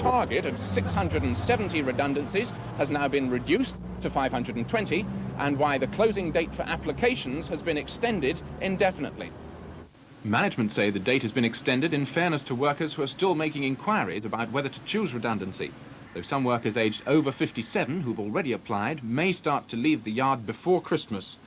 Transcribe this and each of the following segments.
target of 670 redundancies has now been reduced to 520, and why the closing date for applications has been extended indefinitely. Management say the date has been extended in fairness to workers who are still making inquiries about whether to choose redundancy, though some workers aged over 57 who've already applied may start to leave the yard before Christmas.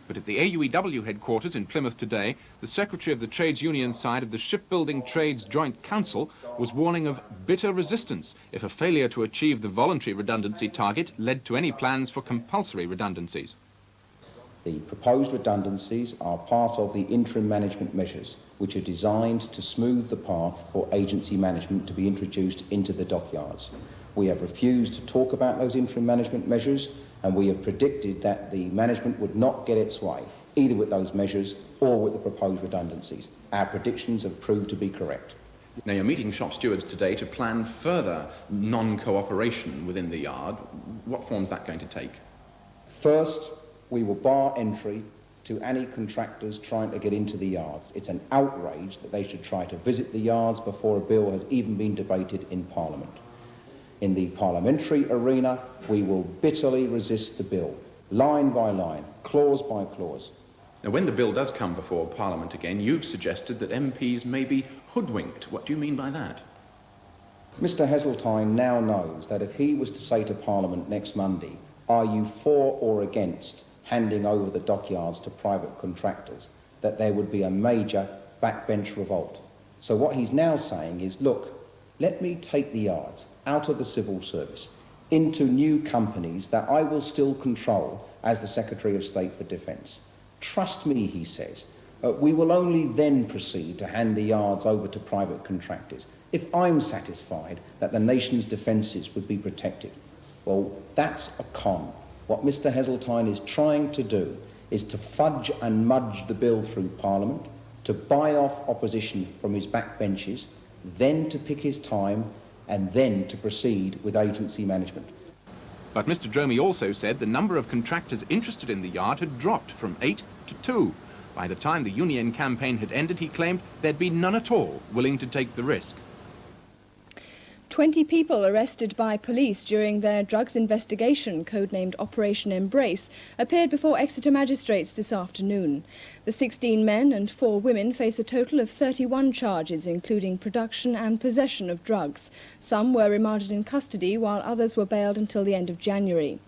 But at the AUEW headquarters in Plymouth today, the Secretary of the Trades Union side of the Shipbuilding Trades Joint Council was warning of bitter resistance if a failure to achieve the voluntary redundancy target led to any plans for compulsory redundancies. The proposed redundancies are part of the interim management measures, which are designed to smooth the path for agency management to be introduced into the dockyards. We have refused to talk about those interim management measures, and we have predicted that the management would not get its way, either with those measures or with the proposed redundancies. Our predictions have proved to be correct. Now, you're meeting shop stewards today to plan further non-cooperation within the yard. What form is that going to take? First, we will bar entry to any contractors trying to get into the yards. It's an outrage that they should try to visit the yards before a bill has even been debated in Parliament. In the parliamentary arena, we will bitterly resist the bill, line by line, clause by clause. Now, when the bill does come before Parliament again, you've suggested that MPs may be hoodwinked. What do you mean by that? Mr Heseltine now knows that if he was to say to Parliament next Monday, are you for or against handing over the dockyards to private contractors, that there would be a major backbench revolt. So what he's now saying is, look, let me take the yards out of the civil service into new companies that I will still control as the Secretary of State for Defence. Trust me, he says, we will only then proceed to hand the yards over to private contractors if I'm satisfied that the nation's defences would be protected. Well, that's a con. What Mr Heseltine is trying to do is to fudge and mudge the bill through Parliament, to buy off opposition from his backbenches, then to pick his time, and then to proceed with agency management. But Mr Dromey also said the number of contractors interested in the yard had dropped from 8 to 2. By the time the union campaign had ended, he claimed there'd be none at all willing to take the risk. 20 people arrested by police during their drugs investigation, codenamed Operation Embrace, appeared before Exeter magistrates this afternoon. The 16 men and 4 women face a total of 31 charges, including production and possession of drugs. Some were remanded in custody, while others were bailed until the end of January.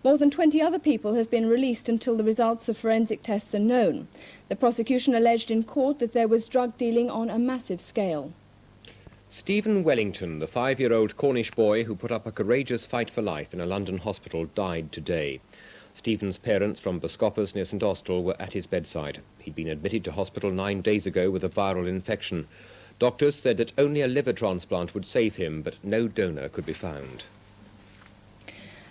More than 20 other people have been released until the results of forensic tests are known. The prosecution alleged in court that there was drug dealing on a massive scale. Stephen Wellington, the 5-year-old Cornish boy who put up a courageous fight for life in a London hospital, died today. Stephen's parents from Boscopus near St Austell were at his bedside. He'd been admitted to hospital 9 days ago with a viral infection. Doctors said that only a liver transplant would save him, but no donor could be found.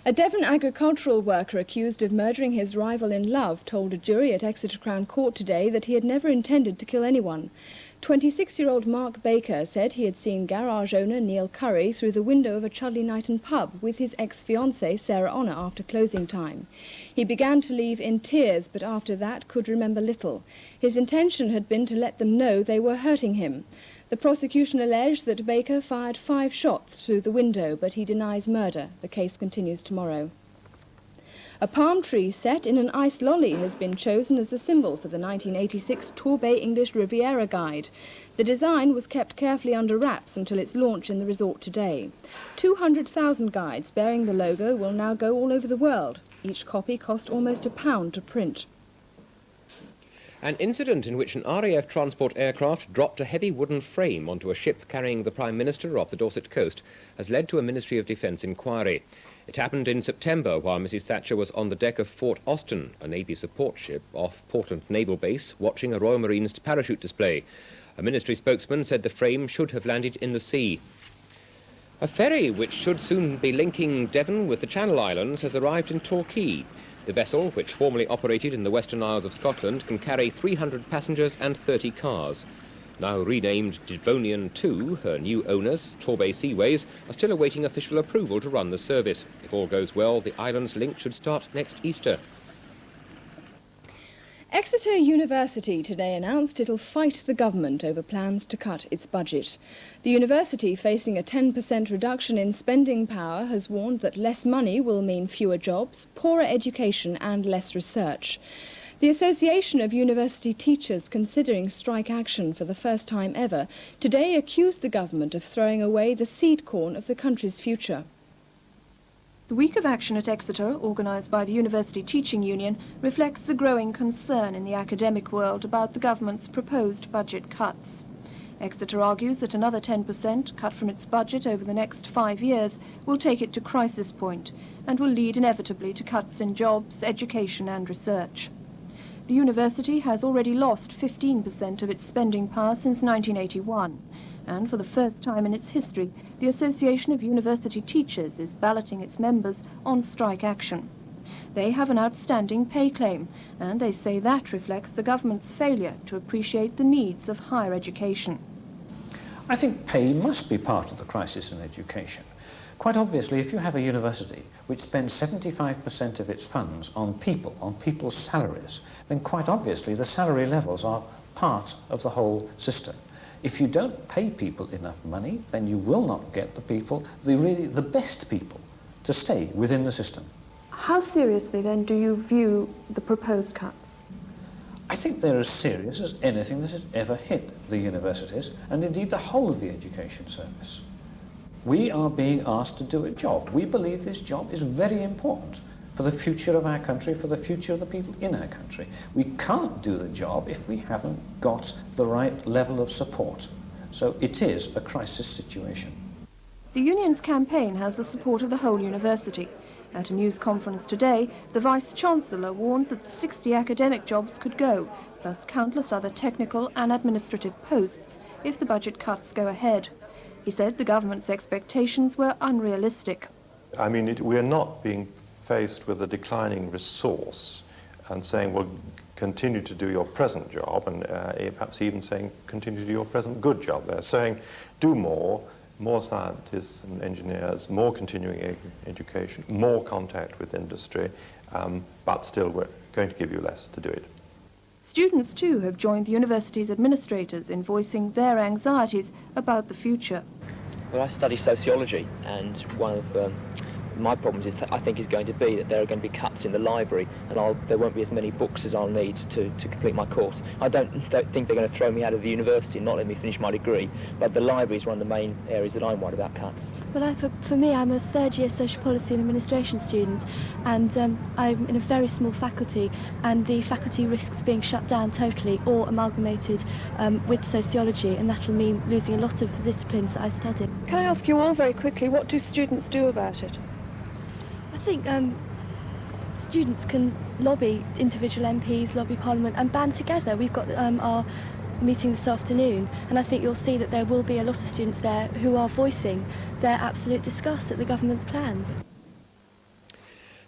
A Devon agricultural worker accused of murdering his rival in love told a jury at Exeter Crown Court today that he had never intended to kill anyone. 26-year-old Mark Baker said he had seen garage owner Neil Curry through the window of a Chudley Knighton pub with his ex-fiancée Sarah Honour after closing time. He began to leave in tears, but after that could remember little. His intention had been to let them know they were hurting him. The prosecution alleged that Baker fired 5 shots through the window, but he denies murder. The case continues tomorrow. A palm tree set in an ice lolly has been chosen as the symbol for the 1986 Torbay English Riviera Guide. The design was kept carefully under wraps until its launch in the resort today. 200,000 guides bearing the logo will now go all over the world. Each copy cost almost £1 to print. An incident in which an RAF transport aircraft dropped a heavy wooden frame onto a ship carrying the Prime Minister off the Dorset coast has led to a Ministry of Defence inquiry. It happened in September while Mrs Thatcher was on the deck of Fort Austin, a Navy support ship off Portland Naval Base, watching a Royal Marines parachute display. A ministry spokesman said the frame should have landed in the sea. A ferry, which should soon be linking Devon with the Channel Islands, has arrived in Torquay. The vessel, which formerly operated in the Western Isles of Scotland, can carry 300 passengers and 30 cars. Now renamed Devonian 2, her new owners, Torbay Seaways, are still awaiting official approval to run the service. If all goes well, the island's link should start next Easter. Exeter University today announced it'll fight the government over plans to cut its budget. The university, facing a 10% reduction in spending power, has warned that less money will mean fewer jobs, poorer education and less research. The Association of University Teachers, considering strike action for the first time ever, today accused the government of throwing away the seed corn of the country's future. The week of action at Exeter, organised by the University Teaching Union, reflects the growing concern in the academic world about the government's proposed budget cuts. Exeter argues that another 10% cut from its budget over the next 5 years will take it to crisis point and will lead inevitably to cuts in jobs, education and research. The university has already lost 15% of its spending power since 1981. And for the first time in its history, the Association of University Teachers is balloting its members on strike action. They have an outstanding pay claim, and they say that reflects the government's failure to appreciate the needs of higher education. I think pay must be part of the crisis in education. Quite obviously, if you have a university which spends 75% of its funds on people's salaries, then quite obviously the salary levels are part of the whole system. If you don't pay people enough money, then you will not get the people, the best people, to stay within the system. How seriously, then, do you view the proposed cuts? I think they're as serious as anything that has ever hit the universities, and indeed the whole of the education service. We are being asked to do a job. We believe this job is very important for the future of our country, for the future of the people in our country. We can't do the job if we haven't got the right level of support. So it is a crisis situation. The union's campaign has the support of the whole university. At a news conference today, the Vice-Chancellor warned that 60 academic jobs could go, plus countless other technical and administrative posts, if the budget cuts go ahead. He said the government's expectations were unrealistic. I mean, we're not being faced with a declining resource and saying, well, continue to do your present job, and perhaps even saying, continue to do your present good job. They're saying, do more scientists and engineers, more continuing education, more contact with industry, but still we're going to give you less to do it. Students, too, have joined the university's administrators in voicing their anxieties about the future. Well, I study sociology, and one of my problems is that I think is going to be that there are going to be cuts in the library, and there won't be as many books as I'll need to complete my course. I don't think they're going to throw me out of the university and not let me finish my degree, but the library is one of the main areas that I'm worried about cuts. Well, for me, I'm a third-year social policy and administration student, and I'm in a very small faculty, and the faculty risks being shut down totally or amalgamated with sociology, and that'll mean losing a lot of the disciplines that I study. Can I ask you all very quickly, what do students do about it? I think students can lobby individual MPs, lobby Parliament and band together. We've got our meeting this afternoon, and I think you'll see that there will be a lot of students there who are voicing their absolute disgust at the government's plans.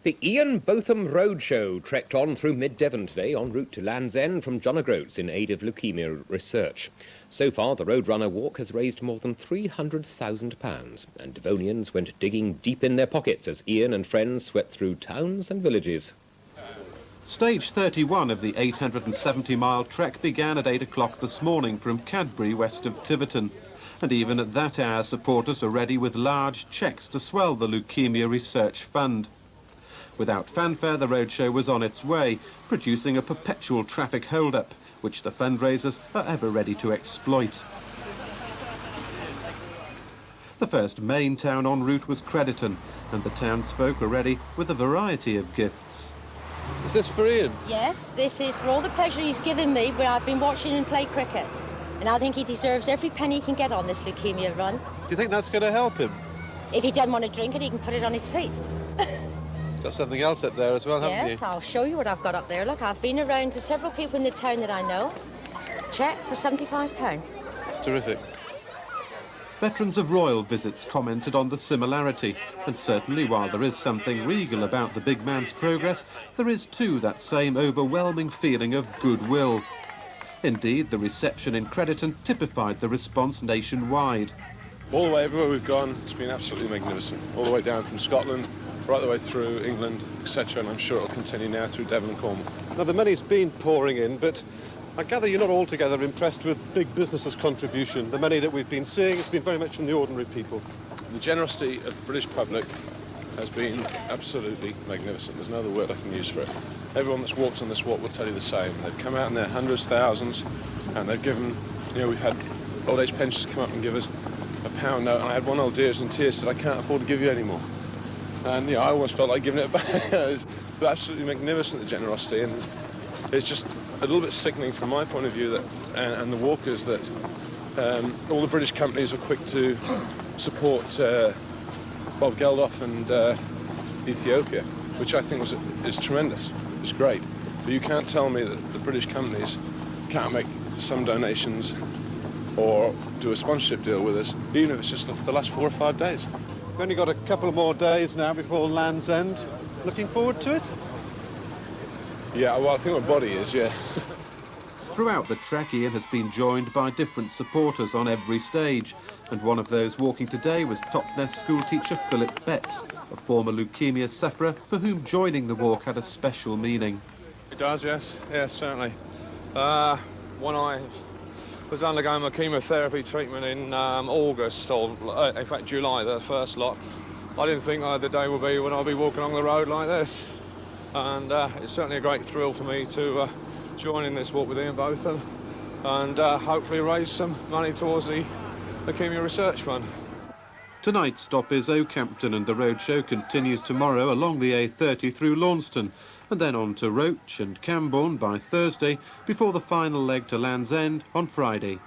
The Ian Botham Roadshow trekked on through mid-Devon today en route to Land's End from John O'Groats in aid of leukaemia research. So far, the Roadrunner Walk has raised more than £300,000, and Devonians went digging deep in their pockets as Ian and friends swept through towns and villages. Stage 31 of the 870-mile trek began at 8 o'clock this morning from Cadbury, west of Tiverton. And even at that hour, supporters were ready with large cheques to swell the Leukaemia Research Fund. Without fanfare, the roadshow was on its way, producing a perpetual traffic hold-up, which the fundraisers are ever ready to exploit. The first main town en route was Crediton, and the townsfolk were ready with a variety of gifts. Is this for Ian? Yes, this is for all the pleasure he's given me when I've been watching him play cricket. And I think he deserves every penny he can get on this leukaemia run. Do you think that's going to help him? If he doesn't want to drink it, he can put it on his feet. Got something else up there as well, haven't you? Yes, I'll show you what I've got up there. Look, I've been around to several people in the town that I know. Cheque for £75. It's terrific. Veterans of royal visits commented on the similarity, and certainly while there is something regal about the big man's progress, there is too that same overwhelming feeling of goodwill. Indeed, the reception in Crediton typified the response nationwide. All the way, everywhere we've gone, it's been absolutely magnificent. All the way down from Scotland, right the way through England, etc., and I'm sure it'll continue now through Devon and Cornwall. Now, the money's been pouring in, but I gather you're not altogether impressed with big business's contribution. The money that we've been seeing has been very much from the ordinary people. The generosity of the British public has been absolutely magnificent. There's no other word I can use for it. Everyone that's walked on this walk will tell you the same. They've come out in their hundreds, thousands, and they've given, you know, we've had old age pensioners come up and give us a £1 note, and I had one old dear who was in tears, said, I can't afford to give you any more. And, you know, I almost felt like giving it back. It was absolutely magnificent, the generosity, and it's just a little bit sickening from my point of view that, and the walkers, that all the British companies were quick to support Bob Geldof and Ethiopia, which I think is tremendous. It's great. But you can't tell me that the British companies can't make some donations or do a sponsorship deal with us, even if it's just for the last 4 or 5 days. We've only got a couple more days now before Land's End. Looking forward to it? Yeah, well, I think my body is, yeah. Throughout the trek, Ian has been joined by different supporters on every stage, and one of those walking today was Totnes schoolteacher Philip Betts, a former leukemia sufferer for whom joining the walk had a special meaning. It does, yes. Yes, certainly. When I was undergoing my chemotherapy treatment in August, or in fact July, the first lot, I didn't think the day would be when I'll be walking along the road like this. And it's certainly a great thrill for me to join in this walk with Ian Botham and hopefully raise some money towards the Leukemia Research Fund. Tonight's stop is Oakhampton, and the roadshow continues tomorrow along the A30 through Launceston, and then on to Roach and Camborne by Thursday, before the final leg to Land's End on Friday.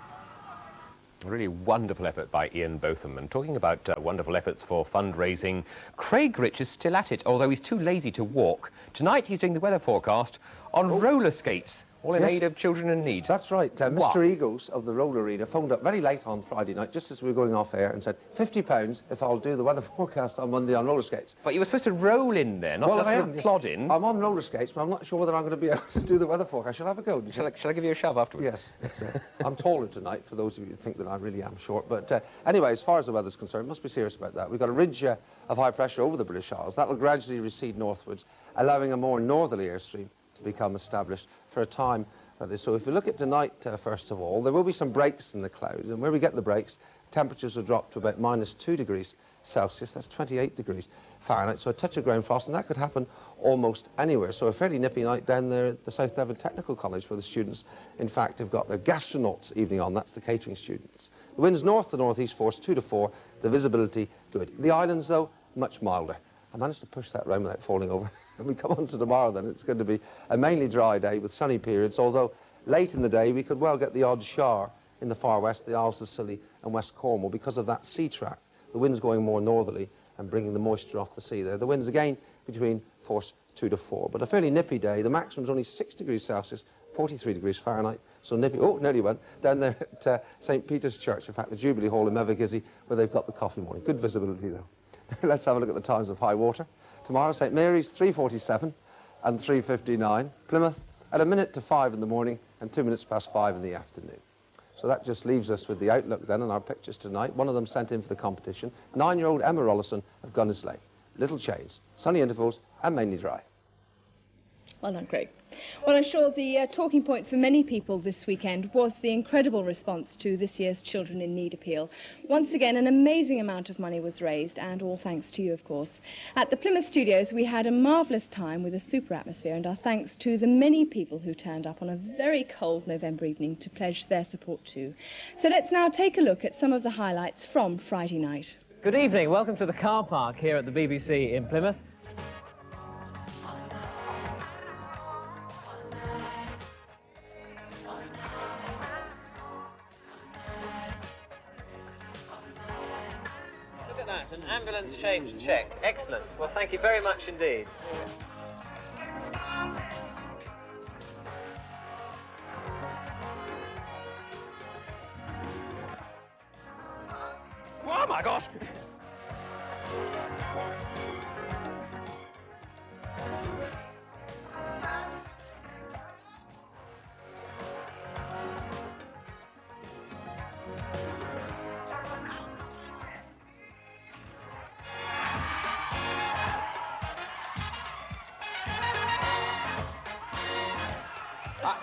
A really wonderful effort by Ian Botham. And talking about wonderful efforts for fundraising, Craig Rich is still at it, although he's too lazy to walk. Tonight he's doing the weather forecast on roller skates, all in aid of children in need. That's right. Mr. Eagles of the Roller Arena phoned up very late on Friday night, just as we were going off air, and said, £50 if I'll do the weather forecast on Monday on roller skates. But you were supposed to roll in there, not just sort of plod in. I'm on roller skates, but I'm not sure whether I'm going to be able to do the weather forecast. Shall I have a go? Shall I give you a shove afterwards? Yes. That's it. I'm taller tonight, for those of you who think that I really am short. But anyway, as far as the weather's concerned, must be serious about that. We've got a ridge of high pressure over the British Isles. That will gradually recede northwards, allowing a more northerly airstream to become established for a time. That is, so if we look at tonight, first of all, there will be some breaks in the clouds, and where we get the breaks, temperatures will drop to about -2 degrees Celsius, that's 28 degrees Fahrenheit, so a touch of ground frost, and that could happen almost anywhere. So a fairly nippy night down there at the South Devon Technical College, where the students, in fact, have got their gastronauts evening on. That's the catering students. The winds north to northeast force 2 to 4, the visibility good. The islands, though, much milder. I managed to push that round without falling over. And we come on to tomorrow, then it's going to be a mainly dry day with sunny periods, although late in the day we could well get the odd shower in the far west, the Isles of Scilly and West Cornwall, because of that sea track. The wind's going more northerly and bringing the moisture off the sea there. The winds again between force 2 to 4, but a fairly nippy day. The maximum's only 6 degrees Celsius, 43 degrees Fahrenheit, so nippy. Oh, nearly went down there at St. Peter's Church, in fact, the Jubilee Hall in Mevagissey, where they've got the coffee morning. Good visibility, though. Let's have a look at the times of high water. Tomorrow, St. Mary's, 3:47 and 3:59. Plymouth, at 1:05 in the morning and 5:02 in the afternoon. So that just leaves us with the outlook then and our pictures tonight. One of them sent in for the competition. 9-year-old Emma Rollison of Gunnersley. Little change, sunny intervals and mainly dry. Well done, Craig. Well, I'm sure the talking point for many people this weekend was the incredible response to this year's Children in Need appeal. Once again, an amazing amount of money was raised, and all thanks to you, of course. At the Plymouth studios, we had a marvellous time with a super atmosphere, and our thanks to the many people who turned up on a very cold November evening to pledge their support too. So let's now take a look at some of the highlights from Friday night. Good evening. Welcome to the car park here at the BBC in Plymouth. An ambulance-shaped check. Excellent. Well, thank you very much indeed. Oh, my gosh!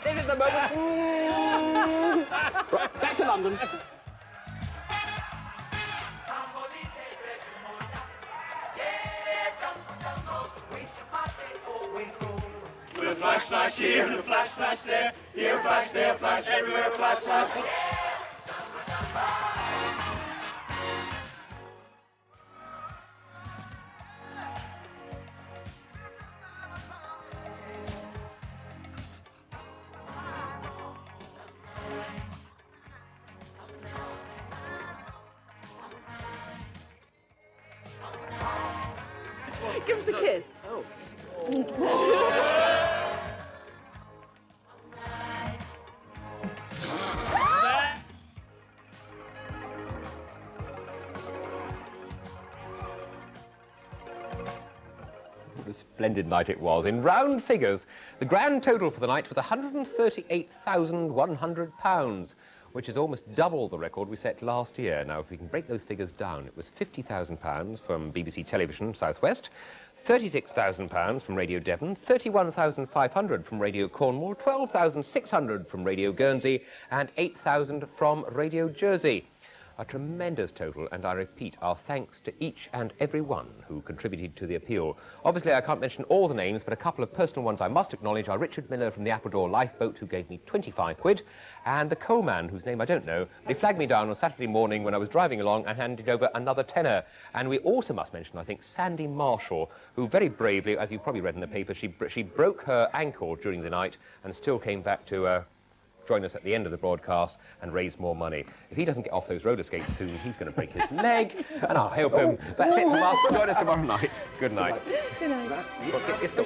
This is the moment. Right, back to London. With a flash, flash here, and a flash, flash there. Here, flash, there, flash, everywhere, flash, flash. Give us a kiss. Oh. What a splendid night it was. In round figures, the grand total for the night was £138,100, which is almost double the record we set last year. Now, if we can break those figures down, it was £50,000 from BBC Television South West, £36,000 from Radio Devon, £31,500 from Radio Cornwall, £12,600 from Radio Guernsey, and £8,000 from Radio Jersey. A tremendous total, and I repeat, our thanks to each and every one who contributed to the appeal. Obviously, I can't mention all the names, but a couple of personal ones I must acknowledge are Richard Miller from the Appledore Lifeboat, who gave me 25 quid, and the coalman, whose name I don't know, but he flagged me down on Saturday morning when I was driving along and handed over another tenner. And we also must mention, I think, Sandy Marshall, who very bravely, as you probably read in the paper, she broke her ankle during the night and still came back to join us at the end of the broadcast and raise more money. If he doesn't get off those roller skates soon, he's going to break his leg, and I'll help him. That's it from us. Join us tomorrow night. Good night. Good night. Let's go.